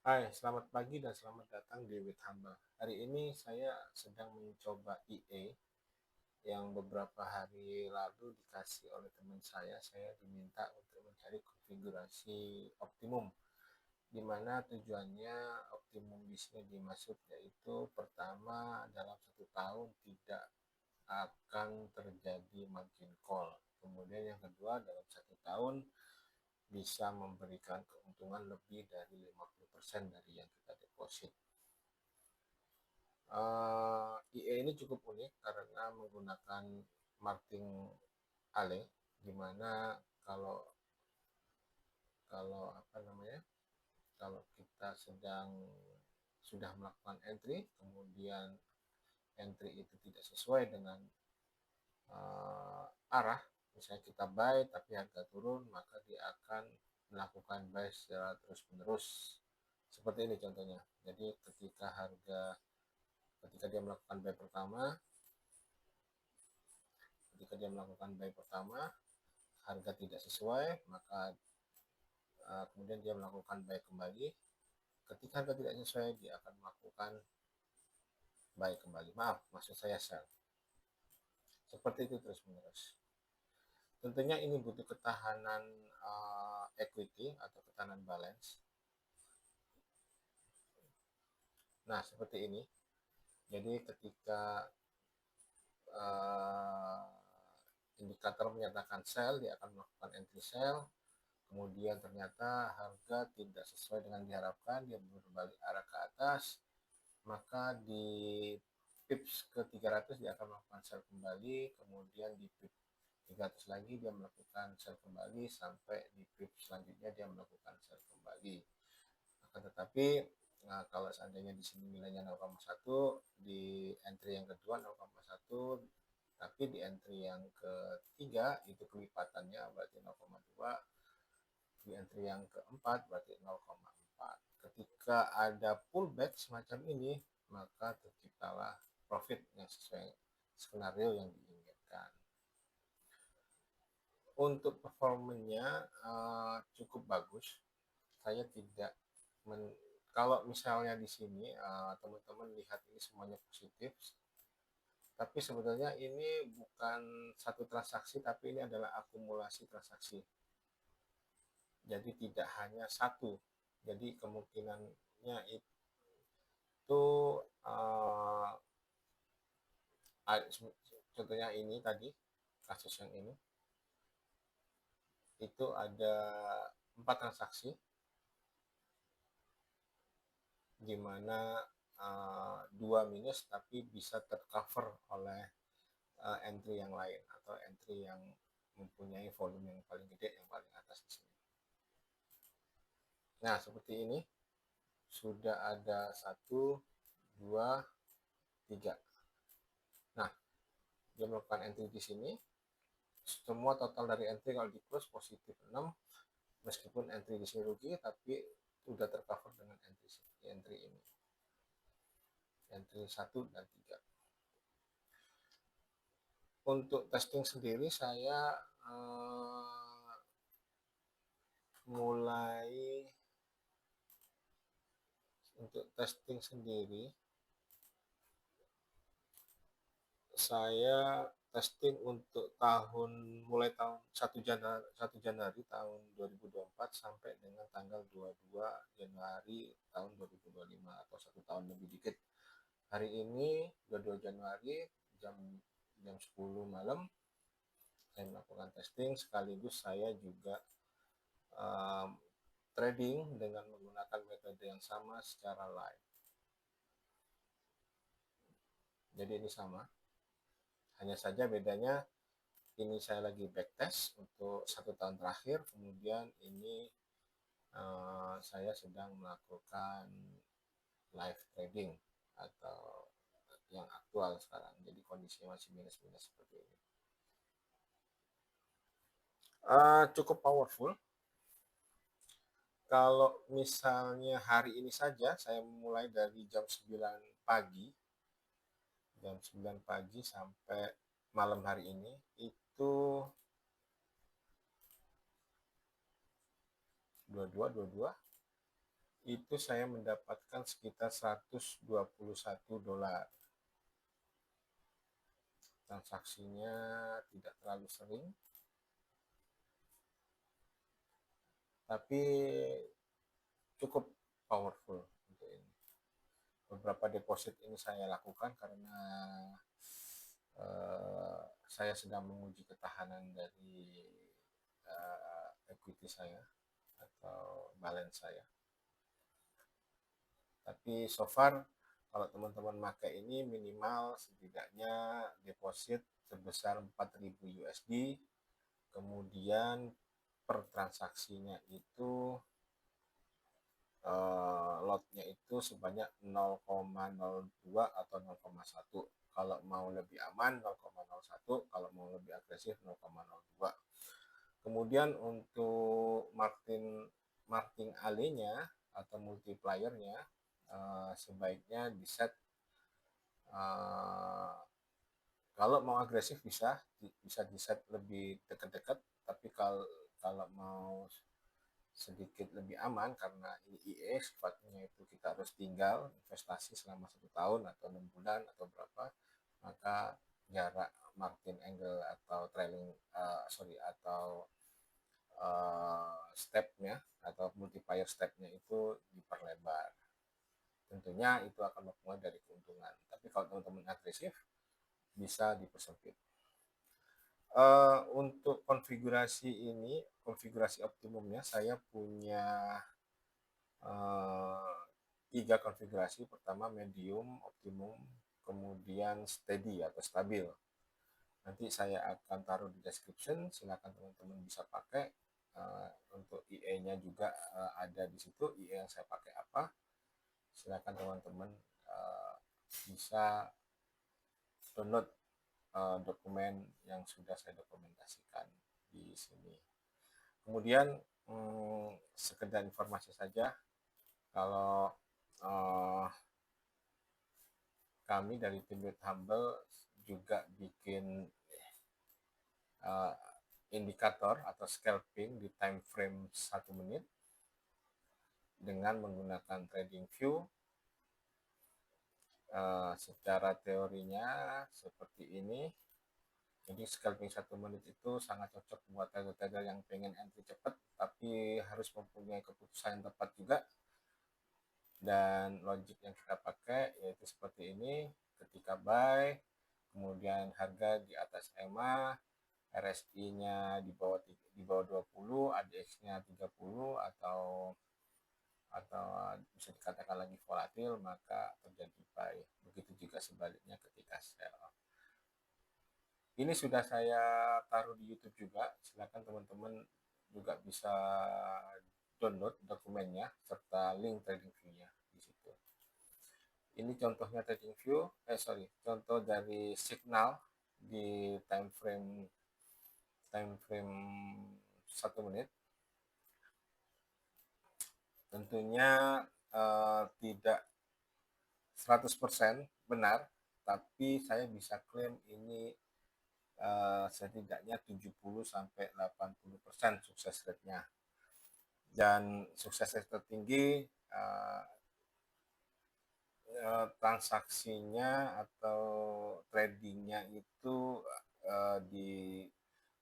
Hai, selamat pagi dan selamat datang di Withumble. Hari ini saya sedang mencoba EA yang beberapa hari lalu dikasih oleh teman saya. Saya diminta untuk mencari konfigurasi optimum, di mana tujuannya optimum di sini dimaksud yaitu pertama dalam 1 tahun tidak akan terjadi margin call. Kemudian yang kedua dalam 1 tahun bisa memberikan keuntungan lebih dari 50% dari yang kita deposit. IE ini cukup unik karena menggunakan martingale, di mana kalau kalau apa namanya kalau kita sudah melakukan entry, kemudian entry itu tidak sesuai dengan arah, misalnya kita buy tapi harga turun, maka dia akan melakukan buy secara terus menerus. Seperti ini contohnya. Jadi ketika dia melakukan buy pertama, harga tidak sesuai, maka kemudian dia melakukan buy kembali. Ketika harga tidak sesuai, dia akan melakukan buy kembali. Maaf, maksud saya sell. Seperti itu terus menerus. Tentunya ini butuh ketahanan equity atau ketahanan balance. Nah, seperti ini. Jadi ketika uh, indikator menyatakan sell, dia akan melakukan entry sell. Kemudian ternyata harga tidak sesuai dengan diharapkan, dia berbalik arah ke atas, maka di pips ke 300 dia akan melakukan sell kembali, kemudian di pips 300 lagi dia melakukan sell kembali, sampai di pips selanjutnya dia melakukan sell kembali. Akan tetapi kalau seandainya di sini nilainya 0,1, di entry yang kedua 0,1, tapi di entry yang ketiga itu kelipatannya berarti 0,2, di entry yang keempat berarti 0,4. Ketika ada pullback semacam ini, maka terciptalah profit yang sesuai skenario yang diinginkan. Untuk performanya cukup bagus. Saya tidak kalau misalnya di sini teman-teman lihat ini semuanya positif, tapi sebetulnya ini bukan satu transaksi, tapi ini adalah akumulasi transaksi. Jadi tidak hanya satu. Jadi kemungkinannya itu contohnya ini tadi, kasus yang ini, itu ada 4 transaksi, di mana 2 minus tapi bisa tercover oleh entry yang lain atau entry yang mempunyai volume yang paling gede, yang paling atas di sini. Nah, seperti ini sudah ada 1, 2, 3. Nah, dia melakukan entry di sini. Semua total dari entry kalau di close positif 6, meskipun entry di sini rugi, tapi sudah tercover dengan entry ini. Entry 1 dan 3. Untuk testing sendiri saya mulai untuk testing sendiri saya testing untuk mulai tahun 1 Januari tahun 2024 sampai dengan tanggal 22 Januari tahun 2025 atau 1 tahun lebih dikit. Hari ini 22 Januari jam 10 malam saya melakukan testing, sekaligus saya juga trading dengan menggunakan metode yang sama secara live. Jadi ini sama, hanya saja bedanya ini saya lagi backtest untuk 1 tahun terakhir, kemudian ini saya sedang melakukan live trading atau yang aktual sekarang. Jadi kondisinya masih minus-minus seperti ini. Cukup powerful. Kalau misalnya hari ini saja, saya mulai dari jam 9 pagi, sampai malam hari ini, itu 22 itu saya mendapatkan sekitar $121. Transaksinya tidak terlalu sering, tapi cukup powerful untuk ini. Beberapa deposit ini saya lakukan karena saya sedang menguji ketahanan dari equity saya atau balance saya. Tapi so far kalau teman-teman pakai ini minimal setidaknya deposit sebesar 4.000 USD, kemudian per transaksinya itu lotnya itu sebanyak 0,02 atau 0,1. Kalau mau lebih aman 0,01, kalau mau lebih agresif 0,02. Kemudian untuk marking alley-nya atau multiplier-nya sebaiknya di set, kalau mau agresif bisa di set lebih dekat-dekat, tapi kalau mau sedikit lebih aman karena ini IE sifatnya itu kita harus tinggal investasi selama 1 tahun atau 6 bulan atau berapa, maka jarak margin angle atau trailing atau stepnya atau multiplier stepnya itu diperlebar. Tentunya itu akan mempengaruhi dari keuntungan. Tapi kalau teman-teman agresif bisa dipersempit. Untuk konfigurasi ini, konfigurasi optimumnya saya punya 3 konfigurasi. Pertama medium, optimum, kemudian steady atau stabil. Nanti saya akan taruh di description, silakan teman-teman bisa pakai. Untuk IE-nya juga ada di situ, IE yang saya pakai apa. Silakan teman-teman bisa download dokumen yang sudah saya dokumentasikan di sini. Kemudian sekedar informasi saja, kalau kami dari tim With Humble juga bikin indikator atau scalping di time frame 1 menit dengan menggunakan TradingView. Secara teorinya seperti ini. Jadi scalping 1 menit itu sangat cocok buat trader-trader yang pengen entry cepat, tapi harus mempunyai keputusan yang tepat juga. Dan logic yang kita pakai yaitu seperti ini, ketika buy, kemudian harga di atas EMA, RSI-nya di bawah 20, ADX-nya 30 atau bisa dikatakan lagi volatil, maka terjadi buy. Begitu juga sebaliknya ketika sell. Ini sudah saya taruh di YouTube juga, silakan teman-teman juga bisa download dokumennya serta link TradingView-nya di situ. Ini contohnya TradingView, contoh dari signal di time frame 1 menit. Tentunya tidak 100% benar, tapi saya bisa klaim ini setidaknya 70-80% sukses rate-nya. Dan sukses rate tertinggi transaksinya atau tradingnya itu di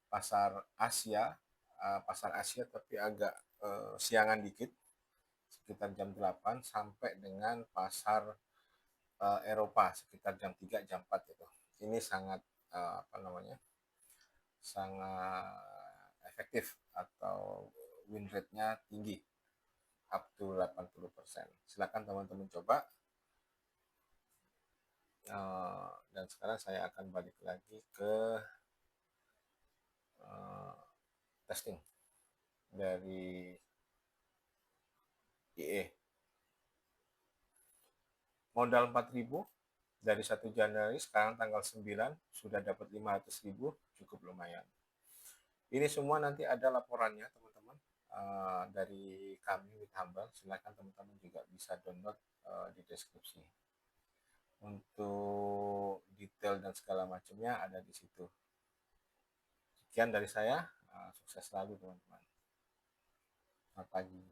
pasar Asia tapi agak siangan dikit, sekitar jam 8 sampai dengan pasar Eropa sekitar jam 3 jam 4 gitu. Ini sangat sangat efektif atau win rate-nya tinggi, up to 80%. Silakan teman-teman coba. Dan sekarang saya akan balik lagi ke testing dari IE. Modal 4.000 dari 1 Januari, sekarang tanggal 9 sudah dapat 500.000, cukup lumayan. Ini semua nanti ada laporannya teman-teman dari kami With Humble. Silakan teman-teman juga bisa download di deskripsi. Untuk detail dan segala macamnya ada di situ. Sekian dari saya, sukses selalu teman-teman. Selamat pagi.